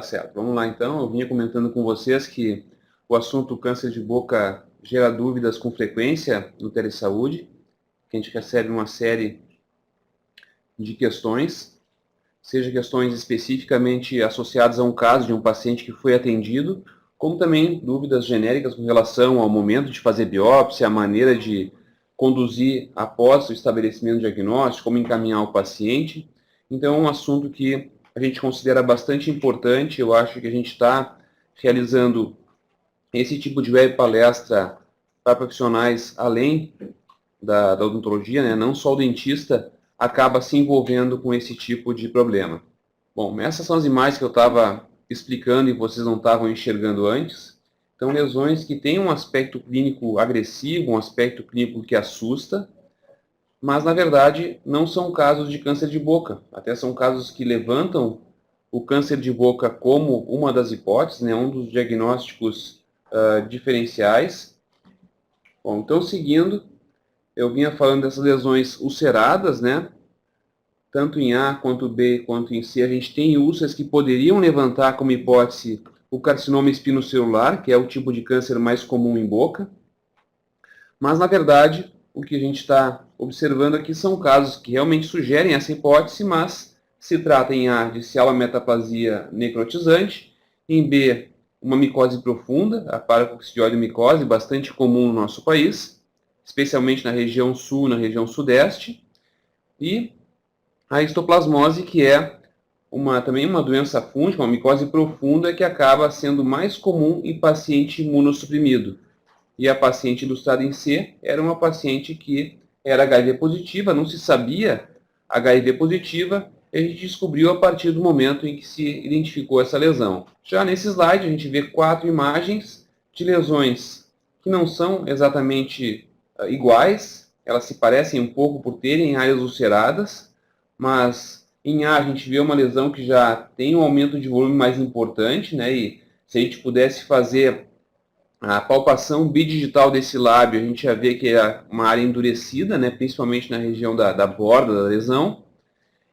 certo. Vamos lá então. Eu vinha comentando com vocês que o assunto câncer de boca gera dúvidas com frequência no Telesaúde, que a gente recebe uma série de questões, seja questões especificamente associadas a um caso de um paciente que foi atendido, como também dúvidas genéricas com relação ao momento de fazer biópsia, a maneira de conduzir após o estabelecimento diagnóstico, como encaminhar o paciente. Então, é um assunto que a gente considera bastante importante. Eu acho que a gente está realizando esse tipo de web palestra para profissionais além da odontologia, né? Não só o dentista acaba se envolvendo com esse tipo de problema. Bom, essas são as imagens que eu estava explicando e vocês não estavam enxergando antes. Então, lesões que têm um aspecto clínico agressivo, um aspecto clínico que assusta, mas, na verdade, não são casos de câncer de boca. Até são casos que levantam o câncer de boca como uma das hipóteses, né, um dos diagnósticos diferenciais. Bom, então, seguindo, eu vinha falando dessas lesões ulceradas, né? Tanto em A, quanto B, quanto em C, a gente tem úlceras que poderiam levantar como hipótese o carcinoma espinocelular, que é o tipo de câncer mais comum em boca. Mas, na verdade, o que a gente está observando aqui são casos que realmente sugerem essa hipótese, mas se trata em A de cialometaplasia necrotizante, em B, uma micose profunda, a paracoccidiose micose, bastante comum no nosso país, especialmente na região sul, na região sudeste, e a histoplasmose, que é também uma doença fúngica, uma micose profunda, que acaba sendo mais comum em paciente imunossuprimido. E a paciente ilustrada em C era uma paciente que era HIV positiva, não se sabia HIV positiva, e a gente descobriu a partir do momento em que se identificou essa lesão. Já nesse slide a gente vê 4 imagens de lesões que não são exatamente iguais, elas se parecem um pouco por terem áreas ulceradas, mas em A a gente vê uma lesão que já tem um aumento de volume mais importante, né? E se a gente pudesse fazer a palpação bidigital desse lábio, a gente já vê que é uma área endurecida, né? Principalmente na região da borda da lesão.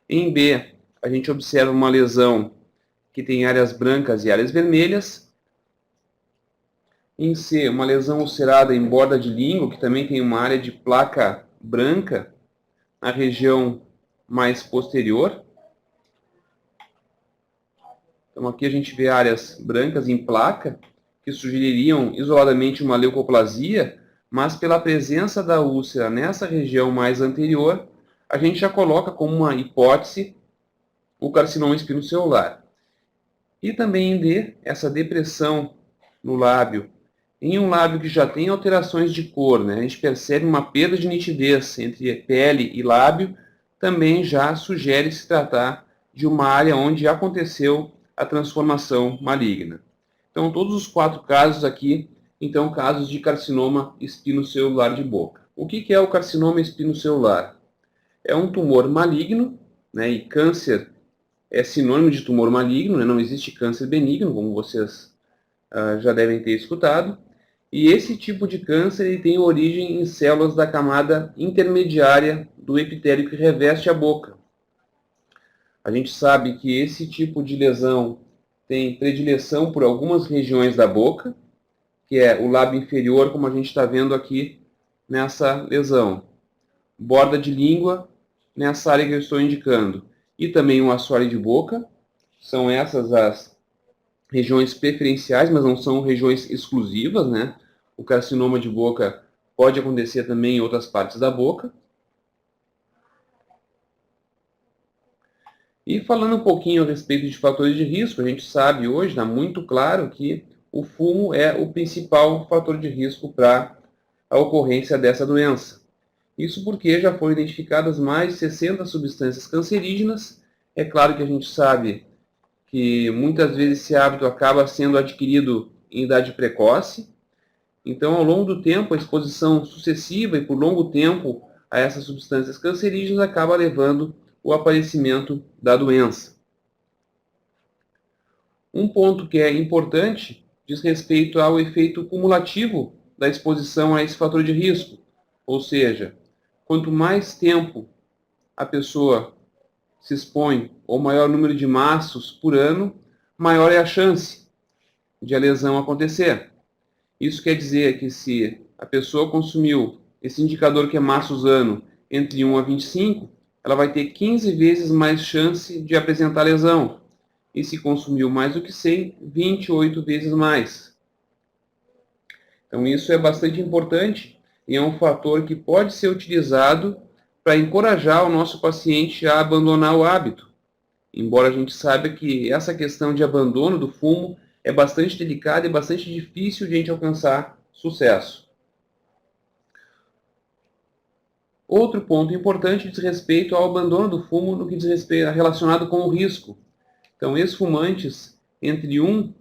Em B, a gente observa uma lesão que tem áreas brancas e áreas vermelhas. Em C, uma lesão ulcerada em borda de língua, que também tem uma área de placa branca na região mais posterior. Então aqui a gente vê áreas brancas em placa, que sugeririam isoladamente uma leucoplasia, mas pela presença da úlcera nessa região mais anterior, a gente já coloca como uma hipótese o carcinoma espinocelular. E também em D, essa depressão no lábio, em um lábio que já tem alterações de cor, né? A gente percebe uma perda de nitidez entre pele e lábio, também já sugere se tratar de uma área onde aconteceu a transformação maligna. Então, todos os 4 casos aqui, então, casos de carcinoma espinocelular de boca. O que é o carcinoma espinocelular? É um tumor maligno, né? E câncer é sinônimo de tumor maligno, né? Não existe câncer benigno, como vocês já devem ter escutado. E esse tipo de câncer ele tem origem em células da camada intermediária do epitélio que reveste a boca. A gente sabe que esse tipo de lesão tem predileção por algumas regiões da boca, que é o lábio inferior, como a gente está vendo aqui nessa lesão. Borda de língua, nessa área que eu estou indicando. E também o assoalho de boca. São essas as regiões preferenciais, mas não são regiões exclusivas, né? O carcinoma de boca pode acontecer também em outras partes da boca. E falando um pouquinho a respeito de fatores de risco, a gente sabe hoje, está muito claro que o fumo é o principal fator de risco para a ocorrência dessa doença. Isso porque já foram identificadas mais de 60 substâncias cancerígenas. É claro que a gente sabe que muitas vezes esse hábito acaba sendo adquirido em idade precoce. Então, ao longo do tempo, a exposição sucessiva e por longo tempo a essas substâncias cancerígenas acaba levando o aparecimento da doença. Um ponto que é importante diz respeito ao efeito cumulativo da exposição a esse fator de risco. Ou seja, quanto mais tempo a pessoa se expõe ao maior número de maços por ano, maior é a chance de a lesão acontecer. Isso quer dizer que se a pessoa consumiu esse indicador que é massa-usano entre 1 a 25, ela vai ter 15 vezes mais chance de apresentar lesão. E se consumiu mais do que 100, 28 vezes mais. Então isso é bastante importante e é um fator que pode ser utilizado para encorajar o nosso paciente a abandonar o hábito. Embora a gente saiba que essa questão de abandono do fumo é bastante delicada e bastante difícil de a gente alcançar sucesso. Outro ponto importante diz respeito ao abandono do fumo no que diz respeito relacionado com o risco. Então, ex-fumantes entre 1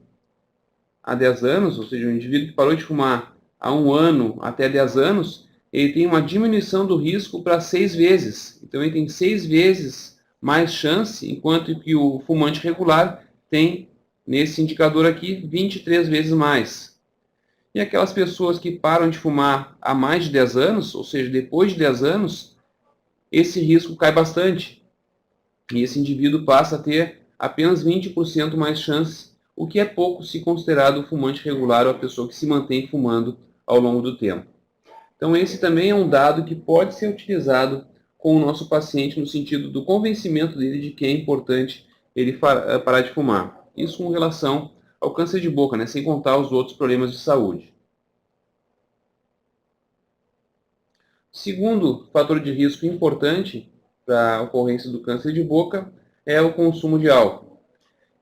a 10 anos, ou seja, o indivíduo que parou de fumar há 1 ano até 10 anos, ele tem uma diminuição do risco para 6 vezes. Então, ele tem 6 vezes mais chance, enquanto que o fumante regular tem, nesse indicador aqui, 23 vezes mais. E aquelas pessoas que param de fumar há mais de 10 anos, ou seja, depois de 10 anos, esse risco cai bastante. E esse indivíduo passa a ter apenas 20% mais chance, o que é pouco se considerado o fumante regular ou a pessoa que se mantém fumando ao longo do tempo. Então esse também é um dado que pode ser utilizado com o nosso paciente no sentido do convencimento dele de que é importante ele parar de fumar. Isso com relação ao câncer de boca, né? Sem contar os outros problemas de saúde. Segundo fator de risco importante para a ocorrência do câncer de boca é o consumo de álcool.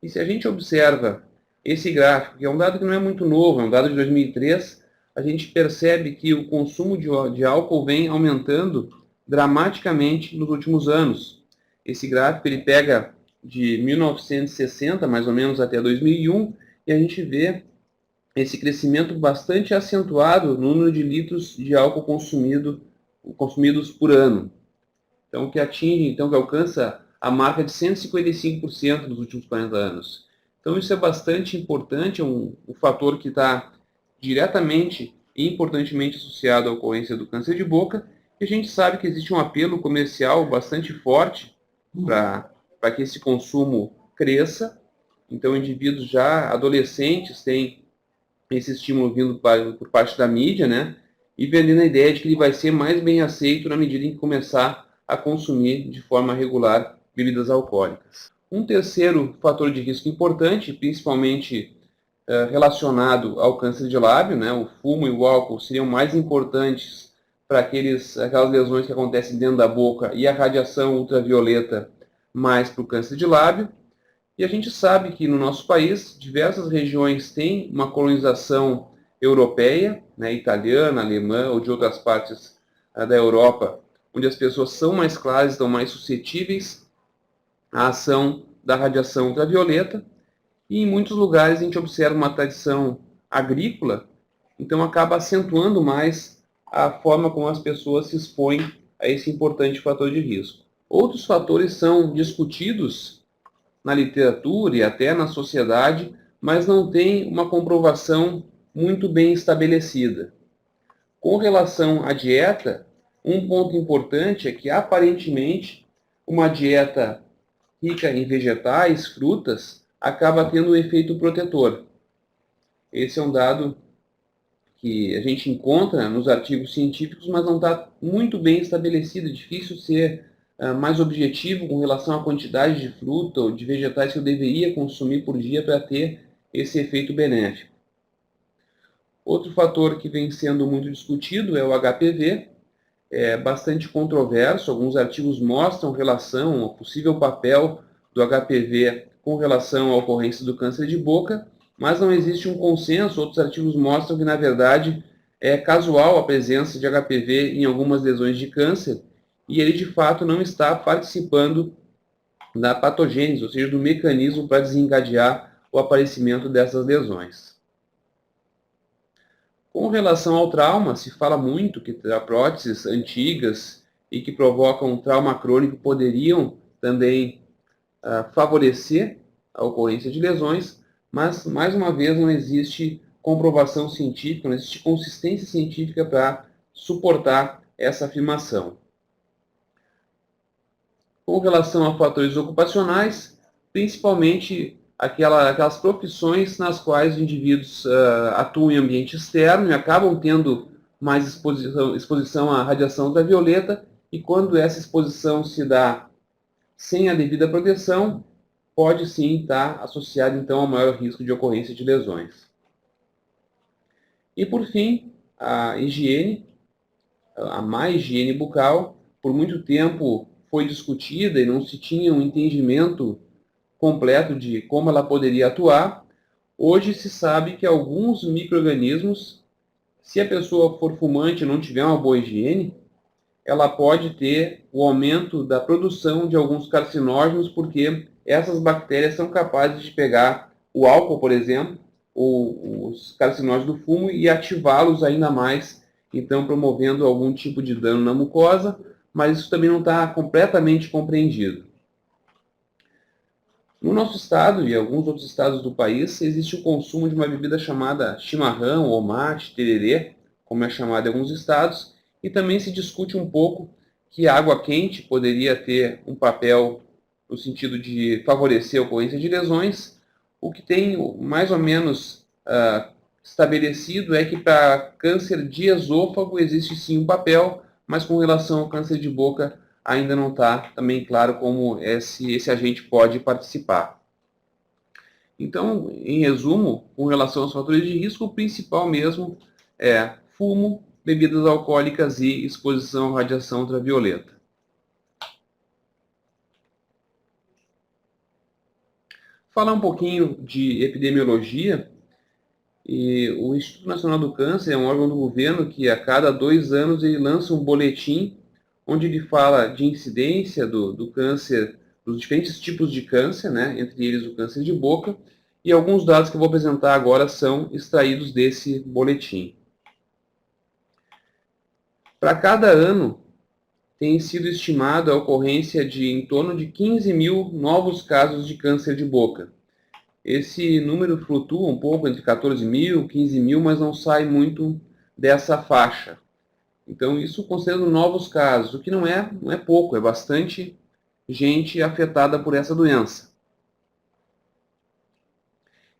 E se a gente observa esse gráfico, que é um dado que não é muito novo, é um dado de 2003, a gente percebe que o consumo de álcool vem aumentando dramaticamente nos últimos anos. Esse gráfico ele pega de 1960, mais ou menos, até 2001, e a gente vê esse crescimento bastante acentuado no número de litros de álcool consumidos por ano. Então, que alcança a marca de 155% nos últimos 40 anos. Então, isso é bastante importante, é um fator que está diretamente e importantemente associado à ocorrência do câncer de boca, e a gente sabe que existe um apelo comercial bastante forte para que esse consumo cresça. Então, indivíduos já adolescentes têm esse estímulo vindo por parte da mídia, né? E vendendo a ideia de que ele vai ser mais bem aceito na medida em que começar a consumir de forma regular bebidas alcoólicas. Um terceiro fator de risco importante, principalmente relacionado ao câncer de lábio, né? O fumo e o álcool seriam mais importantes para aquelas lesões que acontecem dentro da boca e a radiação ultravioleta mais para o câncer de lábio. E a gente sabe que no nosso país, diversas regiões têm uma colonização europeia, né, italiana, alemã ou de outras partes da Europa, onde as pessoas são mais claras, estão mais suscetíveis à ação da radiação ultravioleta. E em muitos lugares a gente observa uma tradição agrícola, então acaba acentuando mais a forma como as pessoas se expõem a esse importante fator de risco. Outros fatores são discutidos na literatura e até na sociedade, mas não tem uma comprovação muito bem estabelecida. Com relação à dieta, um ponto importante é que, aparentemente, uma dieta rica em vegetais, frutas, acaba tendo um efeito protetor. Esse é um dado que a gente encontra nos artigos científicos, mas não está muito bem estabelecido, é difícil ser mais objetivo com relação à quantidade de fruta ou de vegetais que eu deveria consumir por dia para ter esse efeito benéfico. Outro fator que vem sendo muito discutido é o HPV, é bastante controverso, alguns artigos mostram relação ao possível papel do HPV com relação à ocorrência do câncer de boca, mas não existe um consenso, outros artigos mostram que, na verdade, é casual a presença de HPV em algumas lesões de câncer, e ele, de fato, não está participando da patogênese, ou seja, do mecanismo para desencadear o aparecimento dessas lesões. Com relação ao trauma, se fala muito que próteses antigas e que provocam trauma crônico poderiam também favorecer a ocorrência de lesões, mas, mais uma vez, não existe comprovação científica, não existe consistência científica para suportar essa afirmação. Com relação a fatores ocupacionais, principalmente aquelas profissões nas quais os indivíduos atuam em ambiente externo e acabam tendo mais exposição à radiação ultravioleta, e quando essa exposição se dá sem a devida proteção, pode sim estar associado então ao maior risco de ocorrência de lesões. E por fim, a higiene, a má higiene bucal, por muito tempo foi discutida e não se tinha um entendimento completo de como ela poderia atuar. Hoje se sabe que alguns micro-organismos, se a pessoa for fumante e não tiver uma boa higiene, ela pode ter o aumento da produção de alguns carcinógenos, porque essas bactérias são capazes de pegar o álcool, por exemplo, ou os carcinógenos do fumo e ativá-los ainda mais, então promovendo algum tipo de dano na mucosa, mas isso também não está completamente compreendido. No nosso estado e alguns outros estados do país, existe o consumo de uma bebida chamada chimarrão ou mate, tererê, como é chamado em alguns estados, e também se discute um pouco que a água quente poderia ter um papel no sentido de favorecer a ocorrência de lesões. O que tem mais ou menos estabelecido é que para câncer de esôfago existe sim um papel, mas com relação ao câncer de boca ainda não está também claro como esse agente pode participar. Então, em resumo, com relação aos fatores de risco, o principal mesmo é fumo, bebidas alcoólicas e exposição à radiação ultravioleta. Falar um pouquinho de epidemiologia. E o Instituto Nacional do Câncer é um órgão do governo que a cada 2 anos ele lança um boletim onde ele fala de incidência do câncer, dos diferentes tipos de câncer, né, entre eles o câncer de boca, e alguns dados que eu vou apresentar agora são extraídos desse boletim. Para cada ano, tem sido estimada a ocorrência de em torno de 15 mil novos casos de câncer de boca. Esse número flutua um pouco entre 14 mil, 15 mil, mas não sai muito dessa faixa. Então, isso considerando novos casos, o que não é pouco, é bastante gente afetada por essa doença.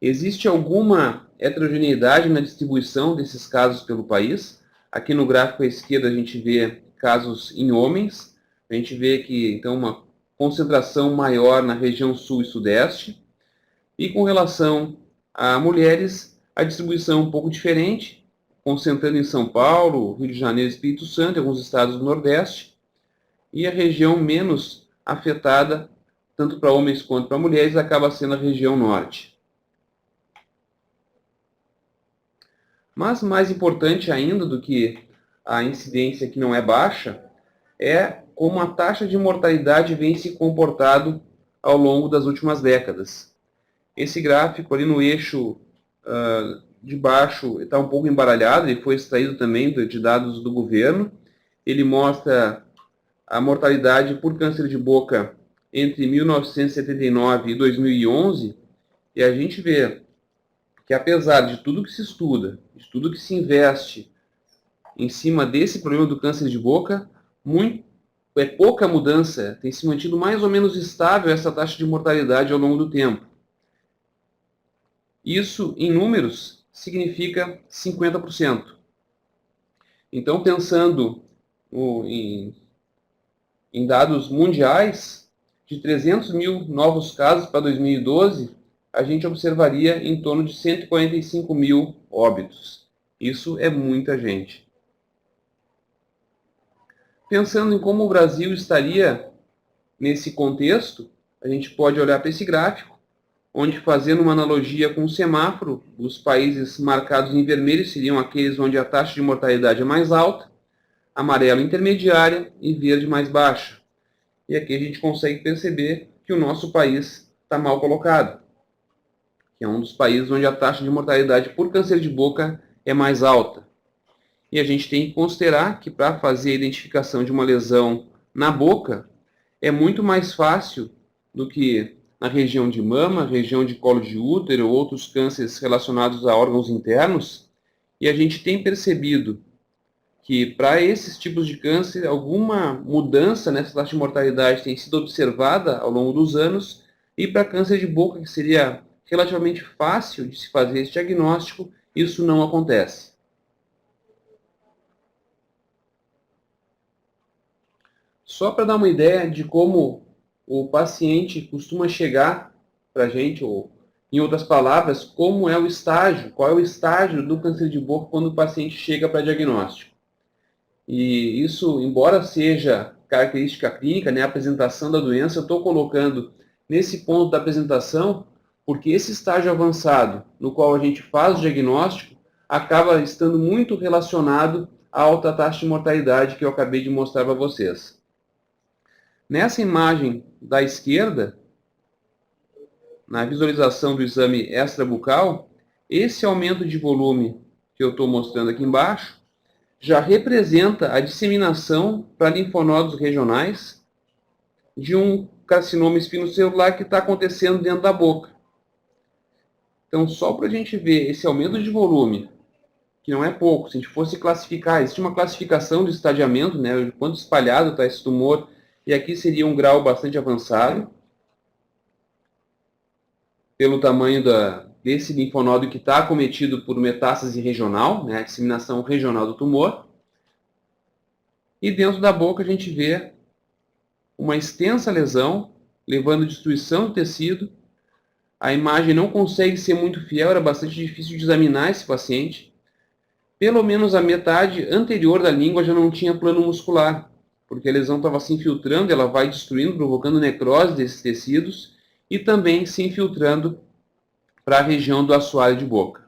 Existe alguma heterogeneidade na distribuição desses casos pelo país. Aqui no gráfico à esquerda a gente vê casos em homens. A gente vê que, então, uma concentração maior na região sul e sudeste. E com relação a mulheres, a distribuição é um pouco diferente, concentrando em São Paulo, Rio de Janeiro e Espírito Santo, alguns estados do Nordeste, e a região menos afetada, tanto para homens quanto para mulheres, acaba sendo a região norte. Mas mais importante ainda do que a incidência que não é baixa, é como a taxa de mortalidade vem se comportado ao longo das últimas décadas. Esse gráfico ali no eixo de baixo está um pouco embaralhado, ele foi extraído também de dados do governo. Ele mostra a mortalidade por câncer de boca entre 1979 e 2011, e a gente vê que apesar de tudo que se estuda, de tudo que se investe em cima desse problema do câncer de boca, pouca mudança, tem se mantido mais ou menos estável essa taxa de mortalidade ao longo do tempo. Isso, em números, significa 50%. Então, pensando em dados mundiais, de 300 mil novos casos para 2012, a gente observaria em torno de 145 mil óbitos. Isso é muita gente. Pensando em como o Brasil estaria nesse contexto, a gente pode olhar para esse gráfico, onde, fazendo uma analogia com o semáforo, os países marcados em vermelho seriam aqueles onde a taxa de mortalidade é mais alta, amarelo intermediária e verde mais baixa. E aqui a gente consegue perceber que o nosso país está mal colocado, que é um dos países onde a taxa de mortalidade por câncer de boca é mais alta. E a gente tem que considerar que para fazer a identificação de uma lesão na boca é muito mais fácil do que na região de mama, região de colo de útero, outros cânceres relacionados a órgãos internos, e a gente tem percebido que para esses tipos de câncer, alguma mudança nessa taxa de mortalidade tem sido observada ao longo dos anos, e para câncer de boca, que seria relativamente fácil de se fazer esse diagnóstico, isso não acontece. Só para dar uma ideia de como o paciente costuma chegar para a gente, ou em outras palavras, como é o estágio, qual é o estágio do câncer de boca quando o paciente chega para diagnóstico. E isso, embora seja característica clínica, né, a apresentação da doença, eu estou colocando nesse ponto da apresentação, porque esse estágio avançado, no qual a gente faz o diagnóstico, acaba estando muito relacionado à alta taxa de mortalidade que eu acabei de mostrar para vocês. Nessa imagem da esquerda, na visualização do exame extrabucal, esse aumento de volume que eu estou mostrando aqui embaixo já representa a disseminação para linfonodos regionais de um carcinoma espinocelular que está acontecendo dentro da boca. Então, só para a gente ver esse aumento de volume, que não é pouco, se a gente fosse classificar, existe uma classificação de estadiamento, né, de quanto espalhado está esse tumor, e aqui seria um grau bastante avançado, pelo tamanho desse linfonodo que está acometido por metástase regional, né, a disseminação regional do tumor. E dentro da boca a gente vê uma extensa lesão, levando à destruição do tecido. A imagem não consegue ser muito fiel, era bastante difícil de examinar esse paciente. Pelo menos a metade anterior da língua já não tinha plano muscular, porque a lesão estava se infiltrando, ela vai destruindo, provocando necrose desses tecidos e também se infiltrando para a região do assoalho de boca.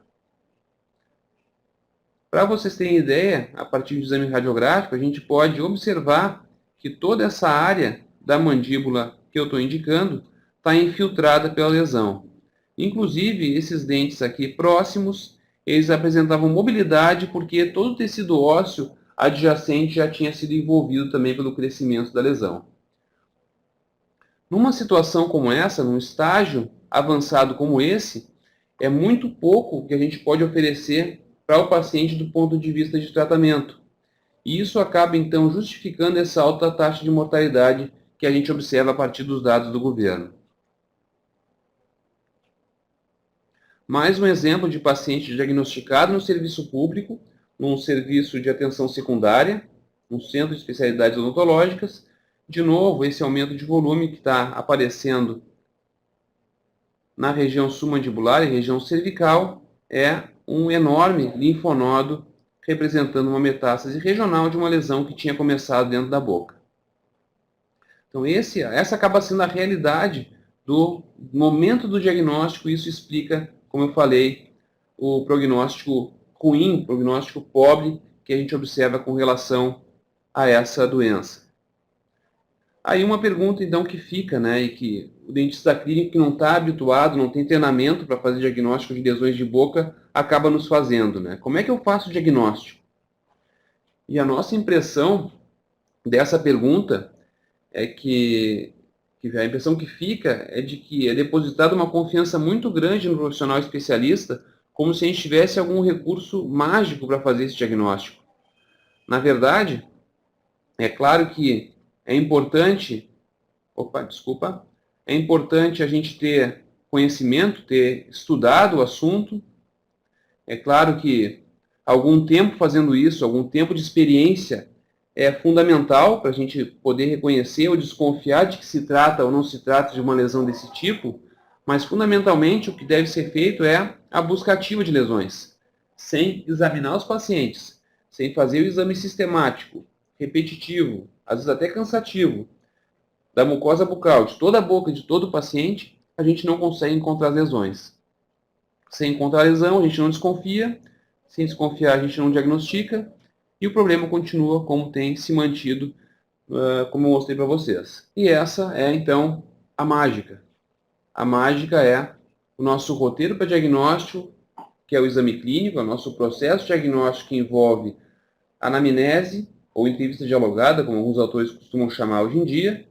Para vocês terem ideia, a partir do exame radiográfico, a gente pode observar que toda essa área da mandíbula que eu estou indicando está infiltrada pela lesão. Inclusive, esses dentes aqui próximos, eles apresentavam mobilidade porque todo o tecido ósseo adjacente já tinha sido envolvido também pelo crescimento da lesão. Numa situação como essa, num estágio avançado como esse, é muito pouco que a gente pode oferecer para o paciente do ponto de vista de tratamento. E isso acaba, então, justificando essa alta taxa de mortalidade que a gente observa a partir dos dados do governo. Mais um exemplo de paciente diagnosticado no serviço público, num serviço de atenção secundária, um centro de especialidades odontológicas. De novo, esse aumento de volume que está aparecendo na região submandibular e região cervical é um enorme linfonodo representando uma metástase regional de uma lesão que tinha começado dentro da boca. Então essa acaba sendo a realidade do momento do diagnóstico, e isso explica, como eu falei, o prognóstico ruim, o prognóstico pobre que a gente observa com relação a essa doença. Aí uma pergunta, então, que fica, né, e que o dentista clínico que não está habituado, não tem treinamento para fazer diagnóstico de lesões de boca, acaba nos fazendo, né? Como é que eu faço o diagnóstico? E a nossa impressão dessa pergunta é que a impressão que fica é de que é depositada uma confiança muito grande no profissional especialista, como se a gente tivesse algum recurso mágico para fazer esse diagnóstico. Na verdade, é claro que é importante a gente ter conhecimento, ter estudado o assunto. É claro que algum tempo fazendo isso, algum tempo de experiência é fundamental para a gente poder reconhecer ou desconfiar de que se trata ou não se trata de uma lesão desse tipo, mas fundamentalmente o que deve ser feito é a busca ativa de lesões, sem examinar os pacientes, sem fazer o exame sistemático, repetitivo, às vezes até cansativo, da mucosa bucal, de toda a boca de todo o paciente, a gente não consegue encontrar as lesões. Sem encontrar a lesão, a gente não desconfia, sem desconfiar, a gente não diagnostica, e o problema continua como tem se mantido, como eu mostrei para vocês. E essa é, então, a mágica. A mágica é o nosso roteiro para diagnóstico, que é o exame clínico, é o nosso processo diagnóstico que envolve anamnese, ou entrevista dialogada, como alguns autores costumam chamar hoje em dia,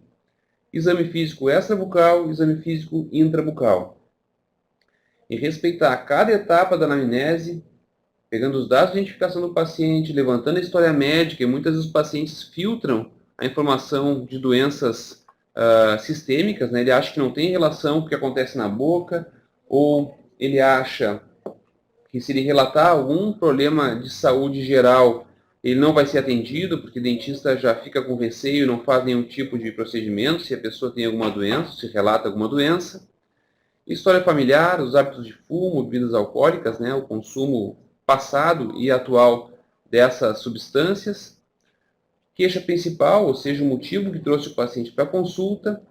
exame físico extrabucal, exame físico intrabucal. E respeitar cada etapa da anamnese, pegando os dados de identificação do paciente, levantando a história médica, e muitas vezes os pacientes filtram a informação de doenças sistêmicas, né? Ele acha que não tem relação com o que acontece na boca, ou ele acha que se ele relatar algum problema de saúde geral, ele não vai ser atendido, porque o dentista já fica com receio e não faz nenhum tipo de procedimento se a pessoa tem alguma doença, se relata alguma doença. História familiar, os hábitos de fumo, bebidas alcoólicas, né, o consumo passado e atual dessas substâncias. Queixa principal, ou seja, o motivo que trouxe o paciente para a consulta.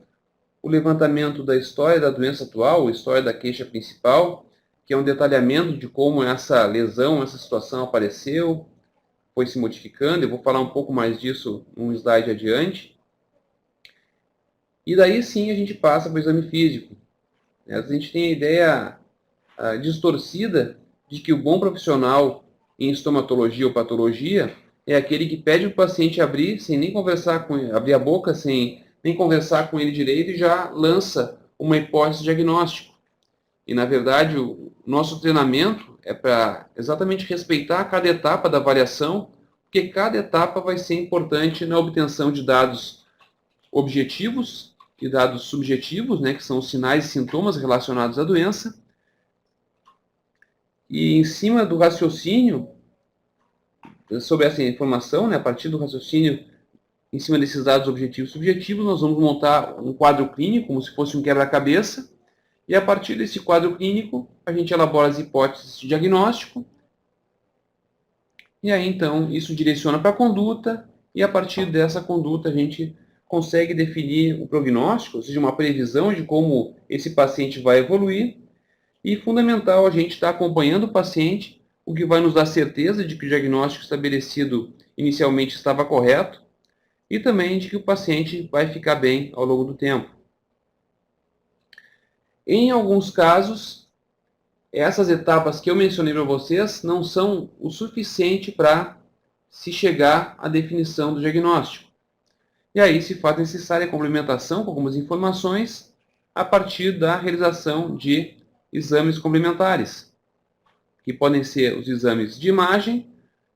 O levantamento da história da doença atual, a história da queixa principal, que é um detalhamento de como essa lesão, essa situação apareceu, foi se modificando. Eu vou falar um pouco mais disso num slide adiante. E daí sim a gente passa para o exame físico. A gente tem a ideia distorcida de que o bom profissional em estomatologia ou patologia é aquele que pede o paciente abrir sem nem conversar com ele, abrir a boca sem nem conversar com ele direito e já lança uma hipótese de diagnóstico. E na verdade o nosso treinamento é para exatamente respeitar cada etapa da avaliação, porque cada etapa vai ser importante na obtenção de dados objetivos e dados subjetivos, né, que são os sinais e sintomas relacionados à doença. E em cima do raciocínio sobre essa informação, né, a partir do raciocínio em cima desses dados objetivos e subjetivos, nós vamos montar um quadro clínico, como se fosse um quebra-cabeça, e a partir desse quadro clínico, a gente elabora as hipóteses de diagnóstico, e aí então isso direciona para a conduta, e a partir dessa conduta a gente consegue definir o prognóstico, ou seja, uma previsão de como esse paciente vai evoluir, e fundamental a gente estar acompanhando o paciente, o que vai nos dar certeza de que o diagnóstico estabelecido inicialmente estava correto, e também de que o paciente vai ficar bem ao longo do tempo. Em alguns casos, essas etapas que eu mencionei para vocês não são o suficiente para se chegar à definição do diagnóstico. E aí se faz necessária a complementação com algumas informações a partir da realização de exames complementares, que podem ser os exames de imagem,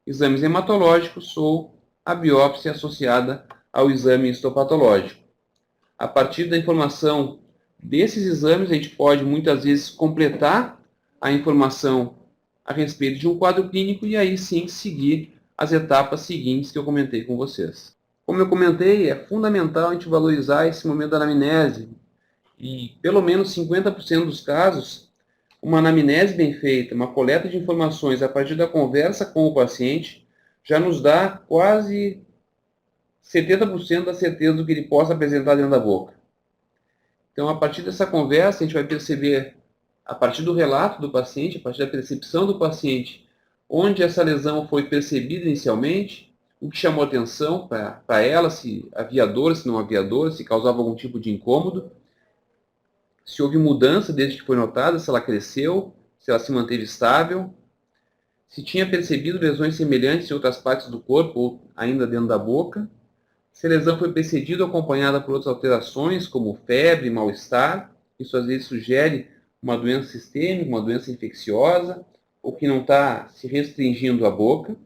exames hematológicos ou a biópsia associada ao exame histopatológico. A partir da informação desses exames, a gente pode muitas vezes completar a informação a respeito de um quadro clínico e aí sim seguir as etapas seguintes que eu comentei com vocês. Como eu comentei, é fundamental a gente valorizar esse momento da anamnese e pelo menos 50% dos casos, uma anamnese bem feita, uma coleta de informações a partir da conversa com o paciente já nos dá quase 70% da certeza do que ele possa apresentar dentro da boca. Então, a partir dessa conversa, a gente vai perceber, a partir do relato do paciente, a partir da percepção do paciente, onde essa lesão foi percebida inicialmente, o que chamou atenção para ela, se havia dor, se não havia dor, se causava algum tipo de incômodo, se houve mudança desde que foi notada, se ela cresceu, se ela se manteve estável, se tinha percebido lesões semelhantes em outras partes do corpo ou ainda dentro da boca, se a lesão foi precedida ou acompanhada por outras alterações, como febre, mal-estar, isso às vezes sugere uma doença sistêmica, uma doença infecciosa, ou que não está se restringindo à boca.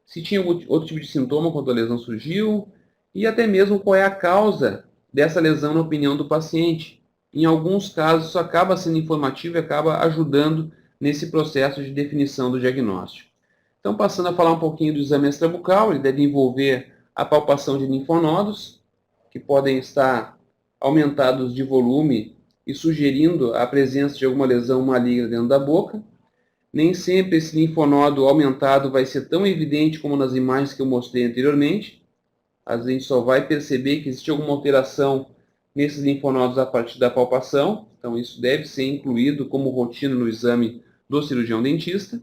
Se tinha outro tipo de sintoma quando a lesão surgiu, e até mesmo qual é a causa dessa lesão na opinião do paciente. Em alguns casos, isso acaba sendo informativo e acaba ajudando nesse processo de definição do diagnóstico. Então, passando a falar um pouquinho do exame extrabucal, ele deve envolver a palpação de linfonodos, que podem estar aumentados de volume e sugerindo a presença de alguma lesão maligna dentro da boca. Nem sempre esse linfonodo aumentado vai ser tão evidente como nas imagens que eu mostrei anteriormente. Às vezes a gente só vai perceber que existe alguma alteração nesses linfonodos a partir da palpação. Então isso deve ser incluído como rotina no exame do cirurgião dentista.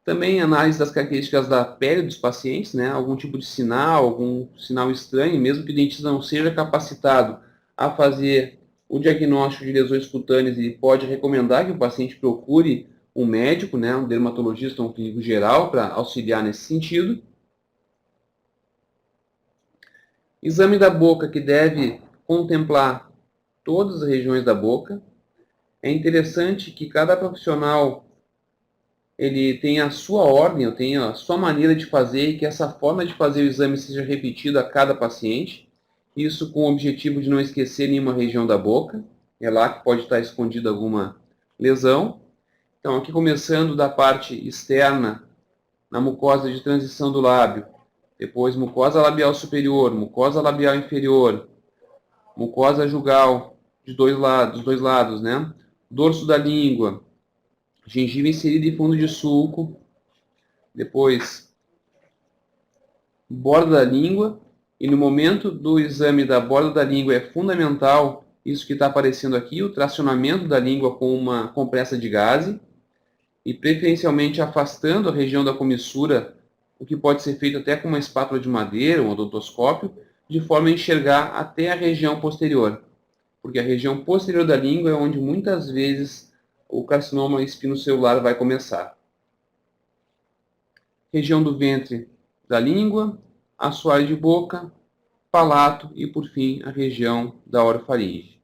Também análise das características da pele dos pacientes, né? Algum tipo de sinal, algum sinal estranho, mesmo que o dentista não seja capacitado a fazer o diagnóstico de lesões cutâneas, ele pode recomendar que o paciente procure um médico, né? Um dermatologista ou um clínico geral para auxiliar nesse sentido. Exame da boca, que deve contemplar todas as regiões da boca. É interessante que cada profissional ele tenha a sua ordem, tenha a sua maneira de fazer e que essa forma de fazer o exame seja repetida a cada paciente. Isso com o objetivo de não esquecer nenhuma região da boca. É lá que pode estar escondida alguma lesão. Então, aqui começando da parte externa, na mucosa de transição do lábio, depois mucosa labial superior, mucosa labial inferior, mucosa jugal de dois lados, né? Dorso da língua, gengiva inserida em fundo de sulco, depois borda da língua, e no momento do exame da borda da língua é fundamental isso que está aparecendo aqui, o tracionamento da língua com uma compressa de gaze, e preferencialmente afastando a região da comissura, o que pode ser feito até com uma espátula de madeira, um odontoscópio, de forma a enxergar até a região posterior, porque a região posterior da língua é onde muitas vezes o carcinoma espinocelular vai começar. Região do ventre da língua, assoalho de boca, palato e, por fim, a região da orofaringe.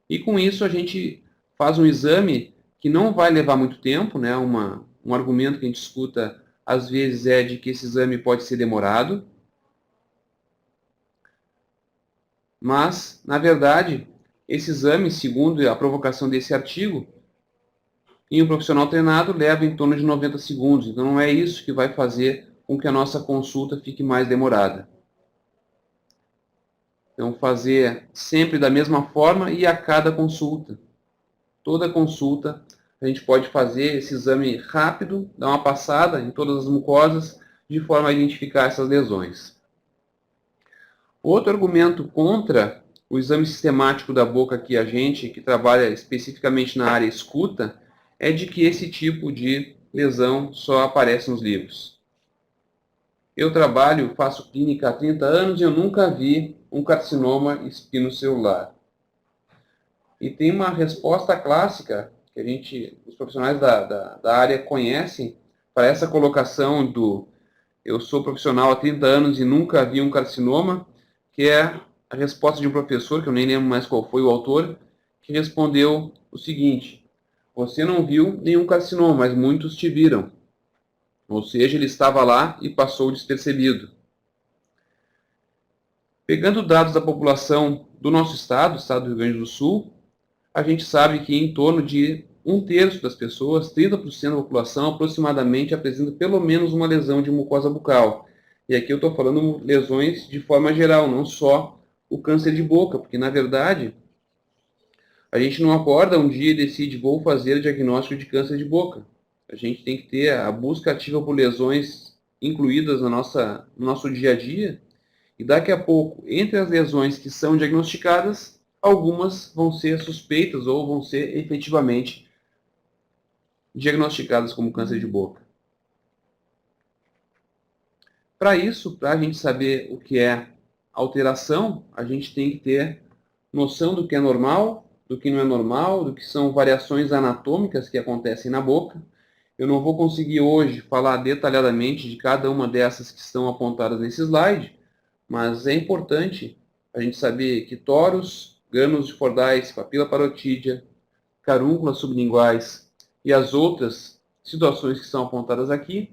E com isso a gente faz um exame que não vai levar muito tempo, né? Um argumento que a gente escuta às vezes é de que esse exame pode ser demorado, mas, na verdade, esse exame, segundo a provocação desse artigo, em um profissional treinado, leva em torno de 90 segundos. Então, não é isso que vai fazer com que a nossa consulta fique mais demorada. Então, fazer sempre da mesma forma e a cada consulta. Toda consulta, a gente pode fazer esse exame rápido, dar uma passada em todas as mucosas, de forma a identificar essas lesões. Outro argumento contra o exame sistemático da boca que a gente, que trabalha especificamente na área escuta, é de que esse tipo de lesão só aparece nos livros. Eu trabalho, faço clínica há 30 anos e eu nunca vi um carcinoma espinocelular. E tem uma resposta clássica que os profissionais da área conhecem para essa colocação do eu sou profissional há 30 anos e nunca vi um carcinoma, que é a resposta de um professor, que eu nem lembro mais qual foi o autor, que respondeu o seguinte: você não viu nenhum carcinoma, mas muitos te viram. Ou seja, ele estava lá e passou despercebido. Pegando dados da população do nosso estado, o estado do Rio Grande do Sul, a gente sabe que em torno de 1/3 das pessoas, 30% da população aproximadamente, apresenta pelo menos uma lesão de mucosa bucal. E aqui eu estou falando lesões de forma geral, não só o câncer de boca, porque na verdade a gente não acorda um dia e decide vou fazer diagnóstico de câncer de boca. A gente tem que ter a busca ativa por lesões incluídas no nosso dia a dia, e daqui a pouco, entre as lesões que são diagnosticadas, algumas vão ser suspeitas ou vão ser efetivamente diagnosticadas como câncer de boca. Para isso, para a gente saber o que é alteração, a gente tem que ter noção do que é normal, do que não é normal, do que são variações anatômicas que acontecem na boca. Eu não vou conseguir hoje falar detalhadamente de cada uma dessas que estão apontadas nesse slide, mas é importante a gente saber que toros, gânulos de Fordyce, papila parotídea, carúnculas sublinguais e as outras situações que são apontadas aqui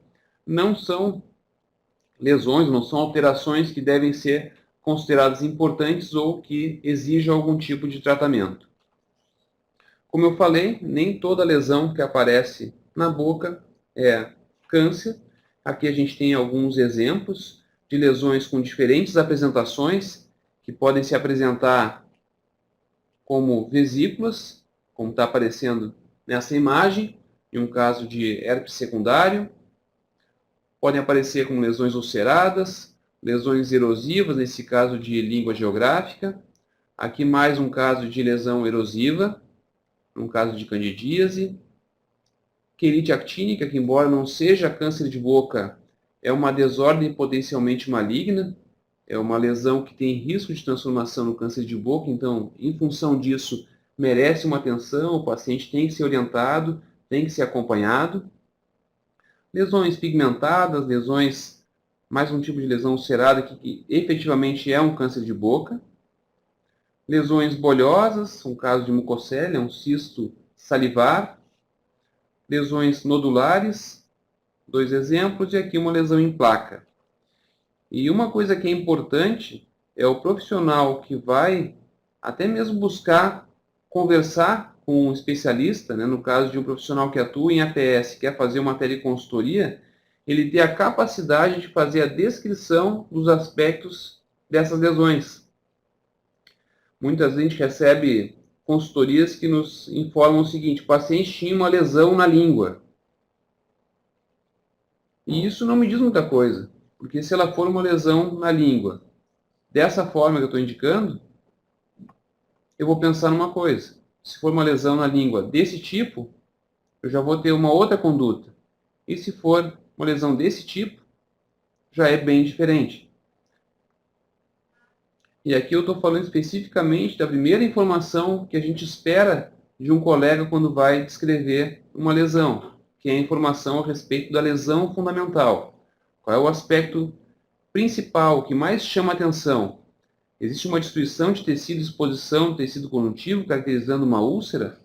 não são lesões, não são alterações que devem ser consideradas importantes ou que exijam algum tipo de tratamento. Como eu falei, nem toda lesão que aparece na boca é câncer. Aqui a gente tem alguns exemplos de lesões com diferentes apresentações, que podem se apresentar como vesículas, como está aparecendo nessa imagem, em um caso de herpes secundário. Podem aparecer como lesões ulceradas, lesões erosivas, nesse caso de língua geográfica. Aqui mais um caso de lesão erosiva, um caso de candidíase. Querite actínica, que embora não seja câncer de boca, é uma desordem potencialmente maligna, é uma lesão que tem risco de transformação no câncer de boca, então, em função disso, merece uma atenção, o paciente tem que ser orientado, tem que ser acompanhado. Lesões pigmentadas, lesões, mais um tipo de lesão ulcerada que efetivamente é um câncer de boca. Lesões bolhosas, um caso de mucocélia, um cisto salivar. Lesões nodulares, 2 exemplos, e aqui uma lesão em placa. E uma coisa que é importante é o profissional que vai até mesmo buscar conversar com um especialista, né, no caso de um profissional que atua em APS, quer fazer uma teleconsultoria, ele ter a capacidade de fazer a descrição dos aspectos dessas lesões. Muitas vezes a gente recebe consultorias que nos informam o seguinte: o paciente tinha uma lesão na língua. E isso não me diz muita coisa, porque se ela for uma lesão na língua, dessa forma que eu estou indicando, eu vou pensar numa coisa. Se for uma lesão na língua desse tipo, eu já vou ter uma outra conduta. E se for uma lesão desse tipo, já é bem diferente. E aqui eu estou falando especificamente da primeira informação que a gente espera de um colega quando vai descrever uma lesão, que é a informação a respeito da lesão fundamental. Qual é o aspecto principal que mais chama a atenção? Existe uma destruição de tecido, exposição de tecido conjuntivo, caracterizando uma úlcera?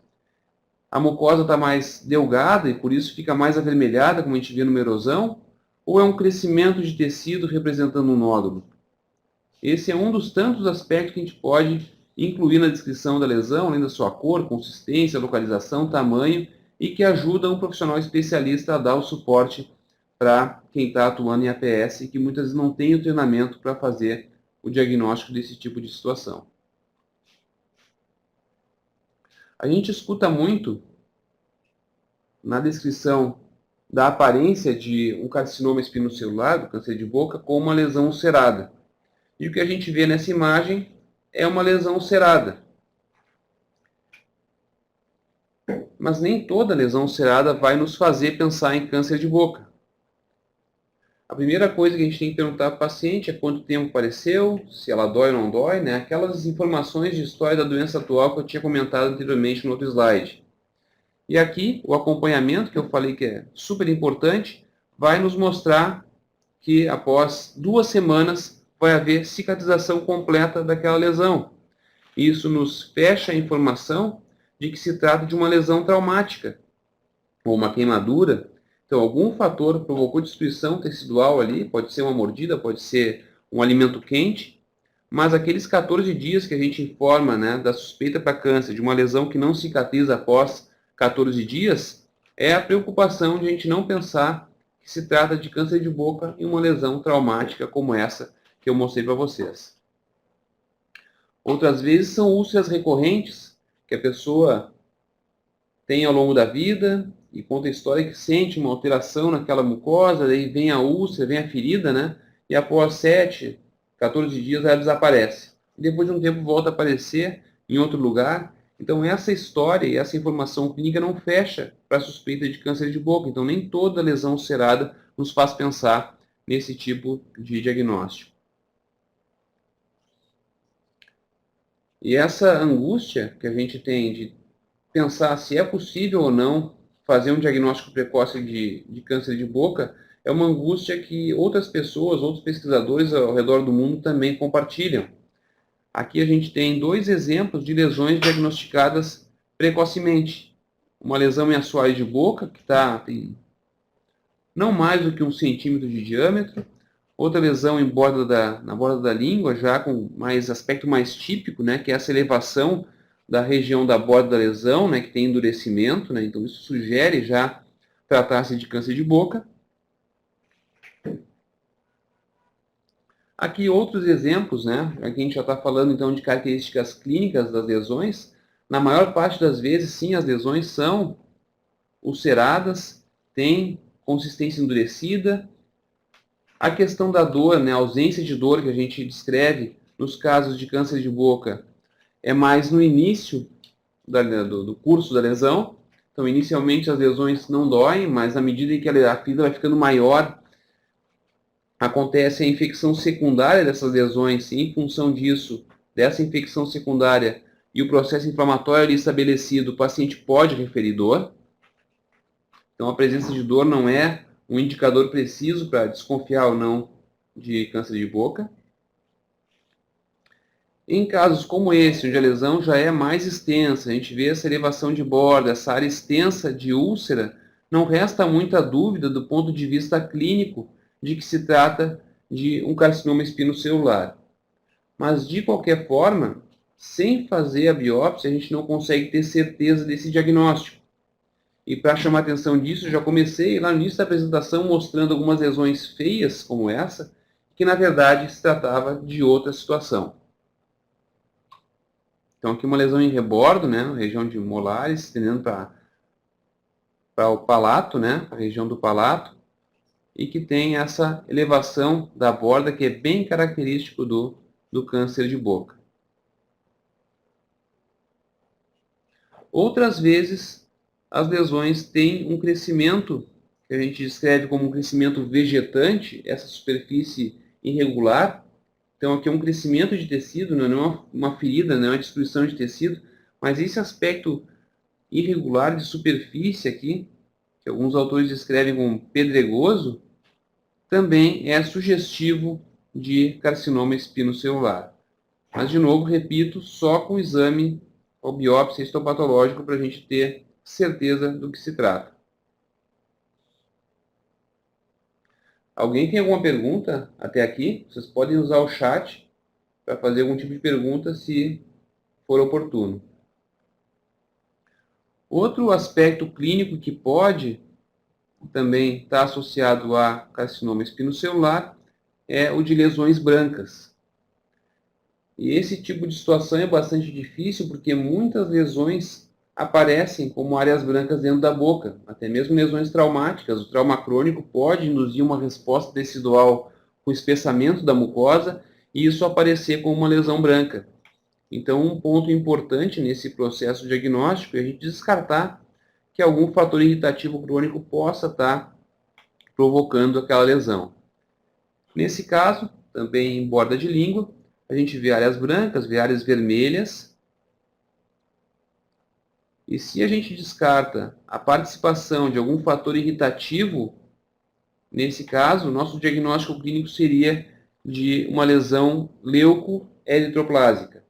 A mucosa está mais delgada e por isso fica mais avermelhada, como a gente vê numa erosão? Ou é um crescimento de tecido representando um nódulo? Esse é um dos tantos aspectos que a gente pode incluir na descrição da lesão, além da sua cor, consistência, localização, tamanho, e que ajuda um profissional especialista a dar o suporte para quem está atuando em APS e que muitas vezes não tem o treinamento para fazer o diagnóstico desse tipo de situação. A gente escuta muito na descrição da aparência de um carcinoma espinocelular, do câncer de boca, com uma lesão ulcerada. E o que a gente vê nessa imagem é uma lesão ulcerada. Mas nem toda lesão ulcerada vai nos fazer pensar em câncer de boca. A primeira coisa que a gente tem que perguntar para o paciente é quanto tempo apareceu, se ela dói ou não dói, né? Aquelas informações de história da doença atual que eu tinha comentado anteriormente no outro slide. E aqui, o acompanhamento, que eu falei que é super importante, vai nos mostrar que após 2 semanas vai haver cicatrização completa daquela lesão. Isso nos fecha a informação de que se trata de uma lesão traumática, ou uma queimadura. Então, algum fator provocou destruição tecidual ali, pode ser uma mordida, pode ser um alimento quente, mas aqueles 14 dias que a gente informa, né, da suspeita para câncer, de uma lesão que não cicatriza após 14 dias, é a preocupação de a gente não pensar que se trata de câncer de boca e uma lesão traumática como essa que eu mostrei para vocês. Outras vezes são úlceras recorrentes que a pessoa tem ao longo da vida e conta a história que sente uma alteração naquela mucosa, daí vem a úlcera, vem a ferida, né? E após 7, 14 dias ela desaparece. E depois de um tempo volta a aparecer em outro lugar. Então essa história e essa informação clínica não fecha para a suspeita de câncer de boca. Então nem toda lesão ulcerada nos faz pensar nesse tipo de diagnóstico. E essa angústia que a gente tem de pensar se é possível ou não fazer um diagnóstico precoce de câncer de boca é uma angústia que outras pessoas, outros pesquisadores ao redor do mundo também compartilham. Aqui a gente tem 2 exemplos de lesões diagnosticadas precocemente. Uma lesão em assoalho de boca, que tem não mais do que 1 centímetro de diâmetro. Outra lesão na borda da língua, já com aspecto mais típico, né, que é essa elevação da região da borda da lesão, né, que tem endurecimento, né, então isso sugere já tratar-se de câncer de boca. Aqui outros exemplos, né, aqui a gente já está falando então de características clínicas das lesões. Na maior parte das vezes, sim, as lesões são ulceradas, têm consistência endurecida. A questão da dor, né, a ausência de dor que a gente descreve nos casos de câncer de boca é mais no início do curso da lesão. Então, inicialmente as lesões não doem, mas à medida em que a ferida vai ficando maior, acontece a infecção secundária dessas lesões, e em função disso, dessa infecção secundária e o processo inflamatório ali estabelecido, o paciente pode referir dor. Então, a presença de dor não é um indicador preciso para desconfiar ou não de câncer de boca. Em casos como esse, onde a lesão já é mais extensa, a gente vê essa elevação de borda, essa área extensa de úlcera, não resta muita dúvida do ponto de vista clínico de que se trata de um carcinoma espinocelular. Mas, de qualquer forma, sem fazer a biópsia, a gente não consegue ter certeza desse diagnóstico. E para chamar atenção disso, já comecei lá no início da apresentação mostrando algumas lesões feias, como essa, que na verdade se tratava de outra situação. Então aqui uma lesão em rebordo, né, na região de molares, estendendo para o palato, né, a região do palato, e que tem essa elevação da borda que é bem característico do câncer de boca. Outras vezes, as lesões têm um crescimento, que a gente descreve como um crescimento vegetante, essa superfície irregular. Então aqui é um crescimento de tecido, não é uma ferida, não é uma destruição de tecido, mas esse aspecto irregular de superfície aqui, que alguns autores descrevem como pedregoso, também é sugestivo de carcinoma espinocelular. Mas, de novo, repito, só com exame ou biópsia histopatológico para a gente ter certeza do que se trata. Alguém tem alguma pergunta até aqui? Vocês podem usar o chat para fazer algum tipo de pergunta se for oportuno. Outro aspecto clínico que pode também estar associado a carcinoma espinocelular é o de lesões brancas. E esse tipo de situação é bastante difícil porque muitas lesões aparecem como áreas brancas dentro da boca, até mesmo lesões traumáticas. O trauma crônico pode induzir uma resposta tecidual com espessamento da mucosa e isso aparecer como uma lesão branca. Então, um ponto importante nesse processo diagnóstico é a gente descartar que algum fator irritativo crônico possa estar provocando aquela lesão. Nesse caso, também em borda de língua, a gente vê áreas brancas, vê áreas vermelhas. E se a gente descarta a participação de algum fator irritativo, nesse caso, o nosso diagnóstico clínico seria de uma lesão leucoeritroplásica.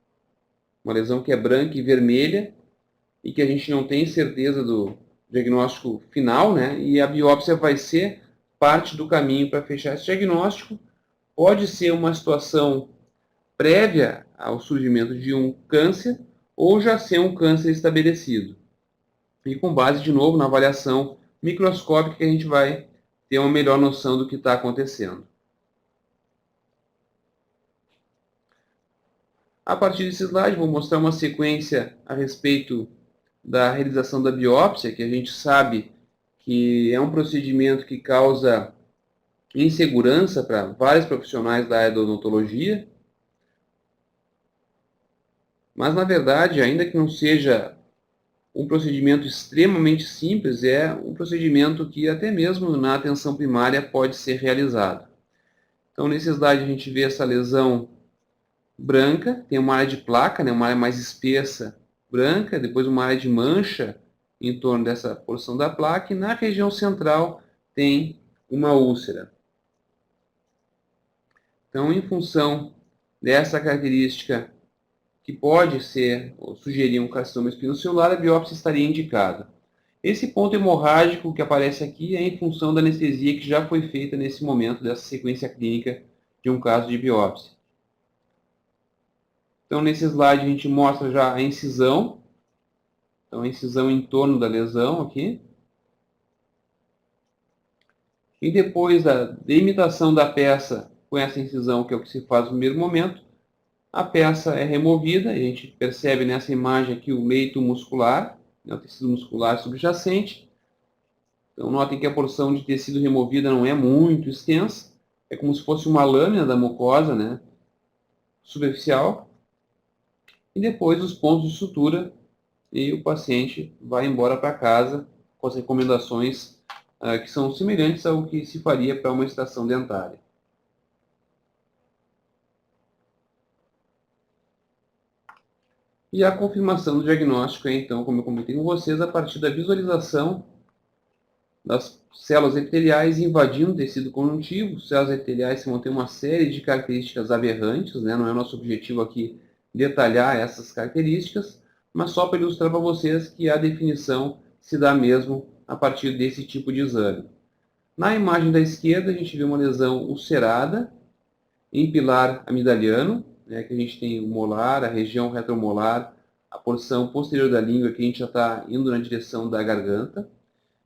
Uma lesão que é branca e vermelha e que a gente não tem certeza do diagnóstico final, né? E a biópsia vai ser parte do caminho para fechar esse diagnóstico. Pode ser uma situação prévia ao surgimento de um câncer ou já ser um câncer estabelecido. E com base, de novo, na avaliação microscópica, que a gente vai ter uma melhor noção do que está acontecendo. A partir desse slide, vou mostrar uma sequência a respeito da realização da biópsia, que a gente sabe que é um procedimento que causa insegurança para vários profissionais da área da odontologia. Mas, na verdade, ainda que não seja um procedimento extremamente simples, é um procedimento que até mesmo na atenção primária pode ser realizado. Então, nesse slide a gente vê essa lesão branca, tem uma área de placa, né, uma área mais espessa branca, depois uma área de mancha em torno dessa porção da placa, e na região central tem uma úlcera. Então, em função dessa característica que pode ser ou sugerir um carcinoma espinocelular, a biópsia estaria indicada. Esse ponto hemorrágico que aparece aqui é em função da anestesia que já foi feita nesse momento dessa sequência clínica de um caso de biópsia. Então, nesse slide a gente mostra já a incisão. Então, a incisão em torno da lesão aqui. E depois da delimitação da peça com essa incisão, que é o que se faz no primeiro momento, a peça é removida. A gente percebe nessa imagem aqui o leito muscular, né, o tecido muscular subjacente. Então, notem que a porção de tecido removida não é muito extensa. É como se fosse uma lâmina da mucosa, né, superficial. E depois os pontos de sutura e o paciente vai embora para casa com as recomendações que são semelhantes ao que se faria para uma extração dentária. E a confirmação do diagnóstico é, então, como eu comentei com vocês, a partir da visualização das células epiteliais invadindo o tecido conjuntivo. Células epiteliais vão ter uma série de características aberrantes, né? Não é nosso objetivo aqui detalhar essas características, mas só para ilustrar para vocês que a definição se dá mesmo a partir desse tipo de exame. Na imagem da esquerda, a gente vê uma lesão ulcerada em pilar amidaliano, né, que a gente tem o molar, a região retromolar, a porção posterior da língua, que a gente já está indo na direção da garganta.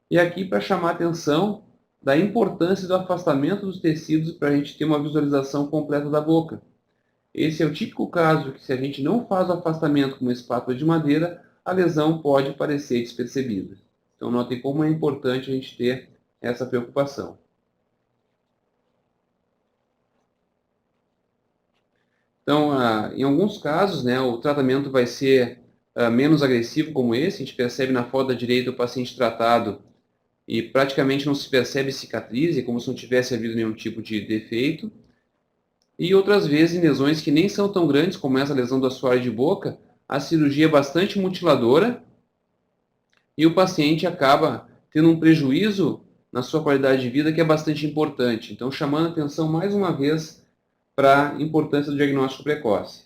E aqui para chamar a atenção da importância do afastamento dos tecidos para a gente ter uma visualização completa da boca. Esse é o típico caso que, se a gente não faz o afastamento com uma espátula de madeira, a lesão pode parecer despercebida. Então, notem como é importante a gente ter essa preocupação. Então, em alguns casos, né, o tratamento vai ser menos agressivo, como esse. A gente percebe na foto da direita o paciente tratado e praticamente não se percebe cicatriz, é como se não tivesse havido nenhum tipo de defeito. E outras vezes, em lesões que nem são tão grandes, como essa lesão do assoalho de boca, a cirurgia é bastante mutiladora e o paciente acaba tendo um prejuízo na sua qualidade de vida que é bastante importante. Então, chamando a atenção mais uma vez para a importância do diagnóstico precoce.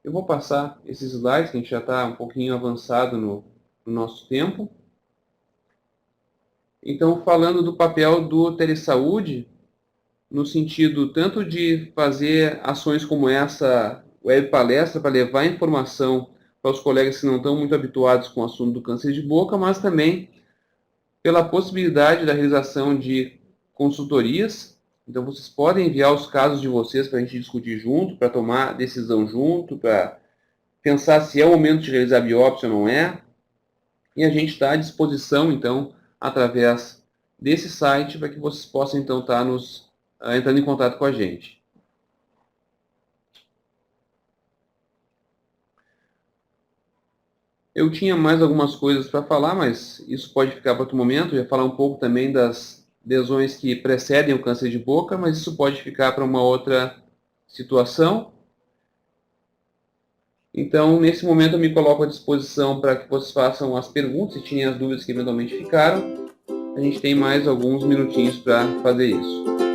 Eu vou passar esses slides, que a gente já está um pouquinho avançado no nosso tempo. Então, falando do papel do Telesaúde, no sentido tanto de fazer ações como essa web palestra para levar informação para os colegas que não estão muito habituados com o assunto do câncer de boca, mas também pela possibilidade da realização de consultorias. Então, vocês podem enviar os casos de vocês para a gente discutir junto, para tomar decisão junto, para pensar se é o momento de realizar a biópsia ou não é. E a gente está à disposição, então, através desse site, para que vocês possam, então, estar entrando em contato com a gente. Eu tinha mais algumas coisas para falar, mas isso pode ficar para outro momento. Eu ia falar um pouco também das lesões que precedem o câncer de boca, mas isso pode ficar para uma outra situação. Então, nesse momento, eu me coloco à disposição para que vocês façam as perguntas, se tinham as dúvidas que eventualmente ficaram. A gente tem mais alguns minutinhos para fazer isso.